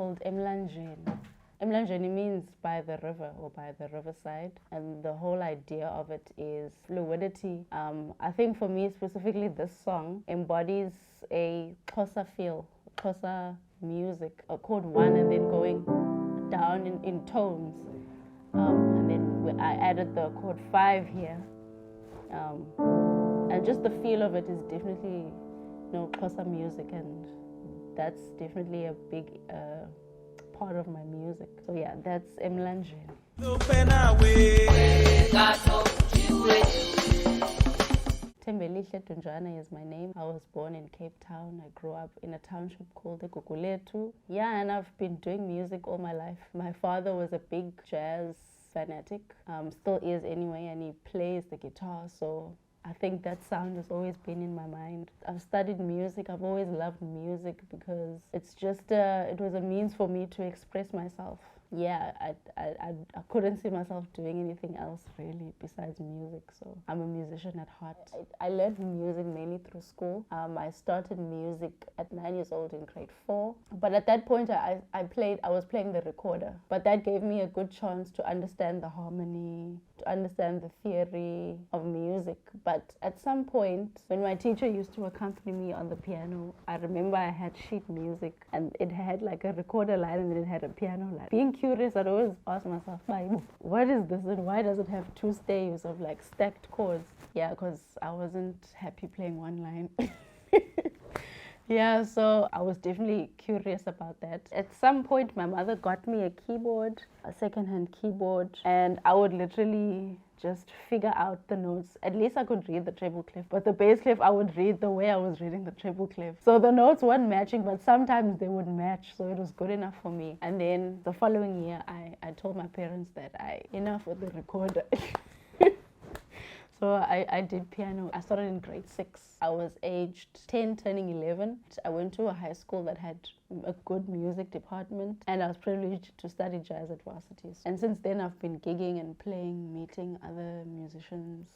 called Emlanjeni. Emlanjeni means by the river or by the riverside, and the whole idea of it is fluidity. I think for me specifically, this song embodies a Xhosa feel, Xhosa music, a chord one and then going down in tones. And then I added the chord 5 here. And just the feel of it is definitely, Xhosa music, and that's definitely a big part of my music. So yeah, that's Emlanjeni. Thembi Dunjana is my name. I was born in Cape Town. I grew up in a township called Xhosa. Yeah, and I've been doing music all my life. My father was a big jazz fanatic, still is anyway, and he plays the guitar, so I think that sound has always been in my mind. I've studied music. I've always loved music because it's just it was a means for me to express myself. Yeah, I couldn't see myself doing anything else really besides music, so I'm a musician at heart. I learned music mainly through school. I started music at 9 years old in grade 4, but at that point I was playing the recorder, but that gave me a good chance to understand the harmony, to understand the theory of music. But at some point, when my teacher used to accompany me on the piano, I remember I had sheet music and it had like a recorder line and then it had a piano line. Being curious, I'd always ask myself, what is this and why does it have 2 staves of like stacked chords? Yeah, because I wasn't happy playing one line. Yeah, so I was definitely curious about that. At some point, my mother got me a keyboard, a second-hand keyboard, and I would literally just figure out the notes. At least I could read the treble clef, but the bass clef, I would read the way I was reading the treble clef. So the notes weren't matching, but sometimes they would match, so it was good enough for me. And then the following year, I told my parents that enough with the recorder. So I did piano. I started in grade 6. I was aged 10, turning 11. I went to a high school that had a good music department, and I was privileged to study jazz at varsities. And since then, I've been gigging and playing, meeting other musicians.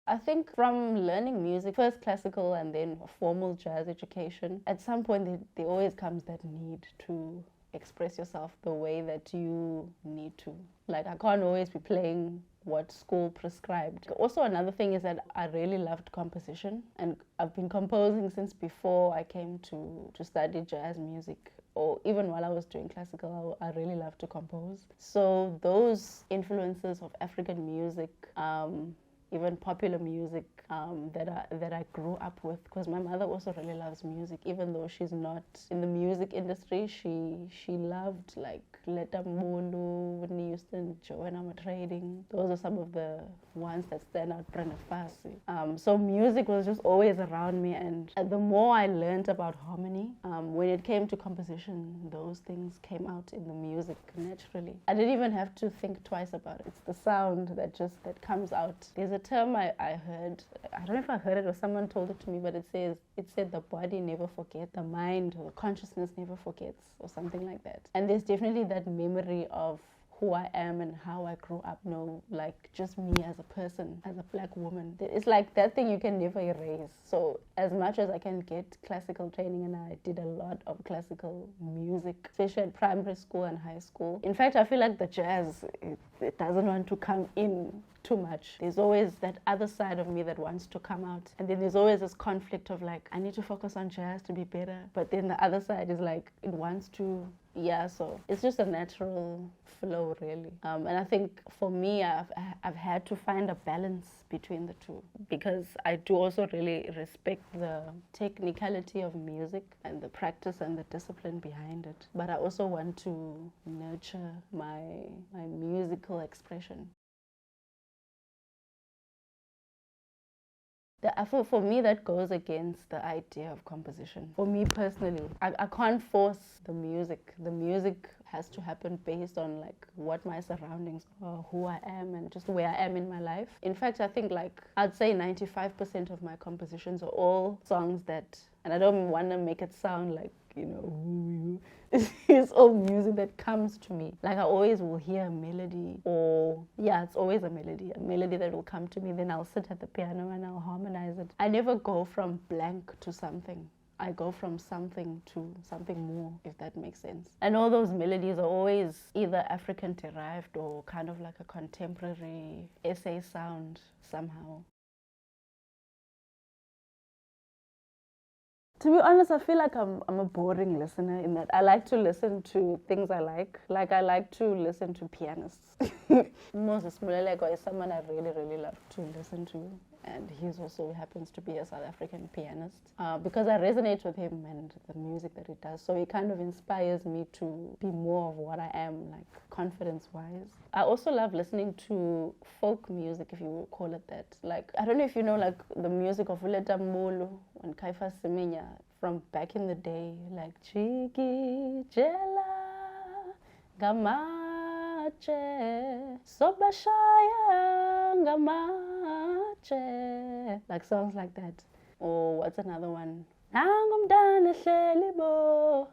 I think from learning music, first classical and then formal jazz education, at some point there always comes that need to express yourself the way that you need to. Like, I can't always be playing what school prescribed. Also, another thing is that I really loved composition, and I've been composing since before I came to study jazz music, or even while I was doing classical. I really loved to compose. So those influences of African music, even popular music that I grew up with, because my mother also really loves music. Even though she's not in the music industry, she loved like Letta Mulu, Whitney Houston, Joanna Trading. Those are some of the ones that stand out. Brenda Fassie. So music was just always around me, and the more I learned about harmony, when it came to composition, those things came out in the music naturally. I didn't even have to think twice about it. It's the sound that comes out. There's a term I heard, I don't know if I heard it or someone told it to me, but it said the body never forgets, the mind or consciousness never forgets, or something like that. And there's definitely that memory of who I am and how I grew up, like just me as a person, as a black woman. It's like that thing you can never erase. So as much as I can get classical training, and I did a lot of classical music, especially at primary school and high school. In fact, I feel like the jazz, it doesn't want to come in too much. There's always that other side of me that wants to come out. And then there's always this conflict of like, I need to focus on jazz to be better. But then the other side is like, it wants to, so it's just a natural flow, really. And I think for me, I've had to find a balance between the two, because I do also really respect the technicality of music and the practice and the discipline behind it. But I also want to nurture my musical expression. For me, that goes against the idea of composition. For me personally, I can't force the music. The music has to happen based on like what my surroundings are, who I am, and just where I am in my life. In fact, I think I'd say 95% of my compositions are all songs that, and I don't want to make it sound like, it's all music that comes to me. Like, I always will hear a melody, or it's always a melody that will come to me. Then I'll sit at the piano and I'll harmonize it. I never go from blank to something. I go from something to something more, if that makes sense. And all those melodies are always either African derived or kind of like a contemporary SA sound somehow. To be honest, I feel like I'm a boring listener in that I like to listen to things I like. Like I like to listen to pianists. Moses Muleleko is someone I really, really love to listen to. And he also happens to be a South African pianist because I resonate with him and the music that he does. So he kind of inspires me to be more of what I am, like confidence-wise. I also love listening to folk music, if you call it that. Like, I don't know if you know, like the music of Uleta Mulu and Kaifa Semenya from back in the day, like Chiki Jela Gamache Sobashaya Gamache, like songs like that. Or what's another one? Nangumdane Shelibo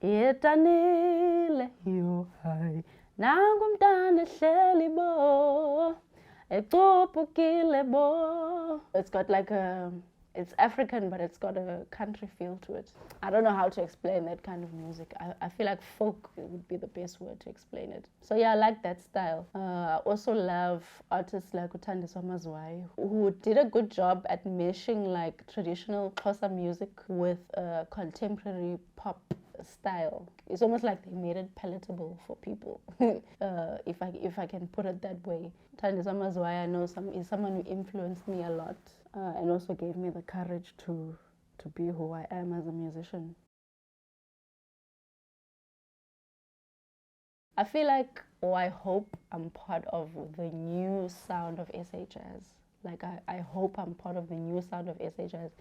Itanile Yo Hai Nangumdane Shelibo Ekopukilebo. It's got like it's African, but it's got a country feel to it. I don't know how to explain that kind of music. I feel like folk would be the best word to explain it. So yeah, I like that style. I also love artists like Uthandiswa Mazwai, who did a good job at meshing like traditional Xhosa music with contemporary pop style. It's almost like they made it palatable for people, if I can put it that way. Uthandiswa Mazwai, I know is someone who influenced me a lot. And also gave me the courage to be who I am as a musician. I feel like, or I hope I'm part of the new sound of SA Jazz. Like, I hope I'm part of the new sound of SA Jazz.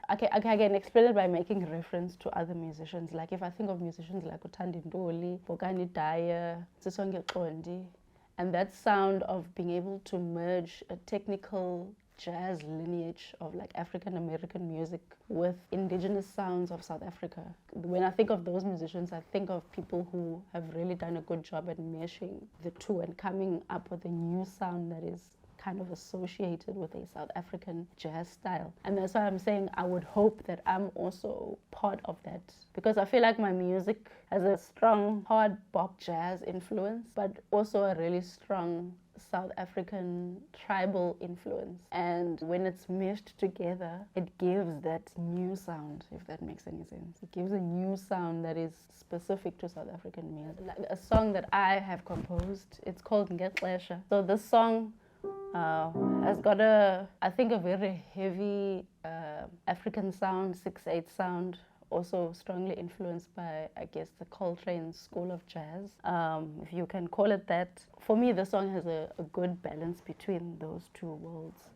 I can explain it by making reference to other musicians. Like, if I think of musicians like Uthandi Ntuli, Bokani Daya, Sisonke Qondi, and that sound of being able to merge a technical jazz lineage of like African American music with indigenous sounds of South Africa. When I think of those musicians, I think of people who have really done a good job at meshing the two and coming up with a new sound that is kind of associated with a South African jazz style. And that's why I'm saying I would hope that I'm also part of that, because I feel like my music has a strong hard bop jazz influence, but also a really strong South African tribal influence. And when it's meshed together, it gives that new sound, if that makes any sense. It gives a new sound that is specific to South African music. Like a song that I have composed, it's called Ngexesha. So this song has got I think a very heavy African sound, 6/8 sound, also strongly influenced by, I guess, the Coltrane school of jazz, if you can call it that. For me, the song has a good balance between those two worlds.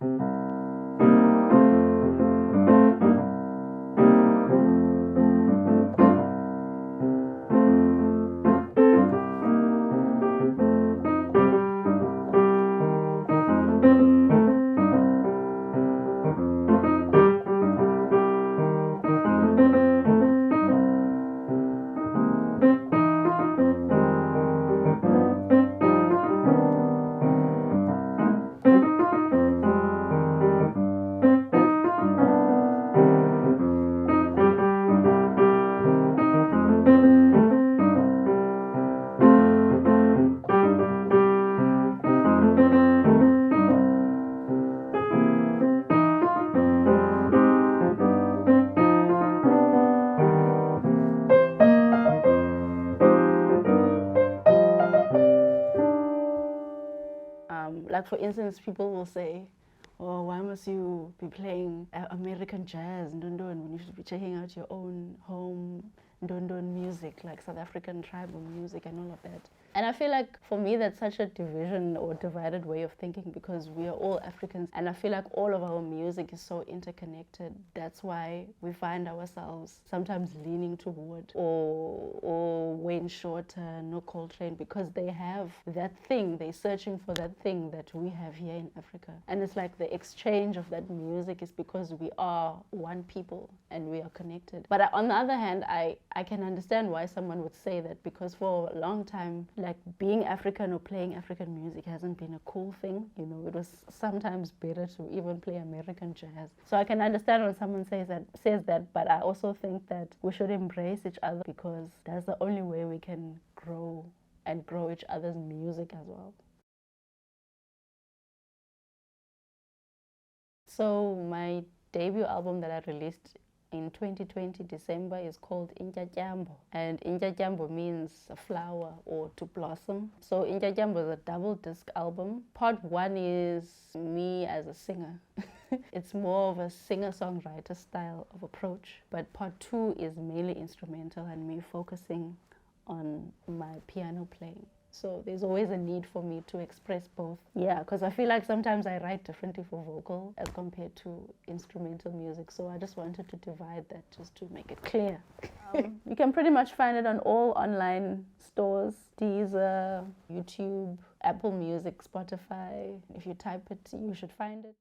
Like, for instance, people will say, oh, why must you be playing American jazz, Ndondon, when you should be checking out your own home Ndondon music, like South African tribal music and all of that. And I feel like for me that's such a division or divided way of thinking, because we are all Africans and I feel like all of our music is so interconnected. That's why we find ourselves sometimes leaning toward or Wayne Shorter, no Coltrane, because they have that thing, they're searching for that thing that we have here in Africa. And it's like the exchange of that music is because we are one people and we are connected. But on the other hand, I I can understand why someone would say that, because for a long time, like, being African or playing African music hasn't been a cool thing. You know, it was sometimes better to even play American jazz. So I can understand when someone says that, but I also think that we should embrace each other, because that's the only way we can grow and grow each other's music as well. So my debut album that I released in 2020 December is called Injatyambo, and Injatyambo means a flower or to blossom. So Injatyambo is a double disc album. Part one is me as a singer. It's more of a singer-songwriter style of approach, but part two is mainly instrumental and me focusing on my piano playing. So there's always a need for me to express both. Yeah, because I feel like sometimes I write differently for vocal as compared to instrumental music. So I just wanted to divide that just to make it clear. You can pretty much find it on all online stores: Deezer, YouTube, Apple Music, Spotify. If you type it, you should find it.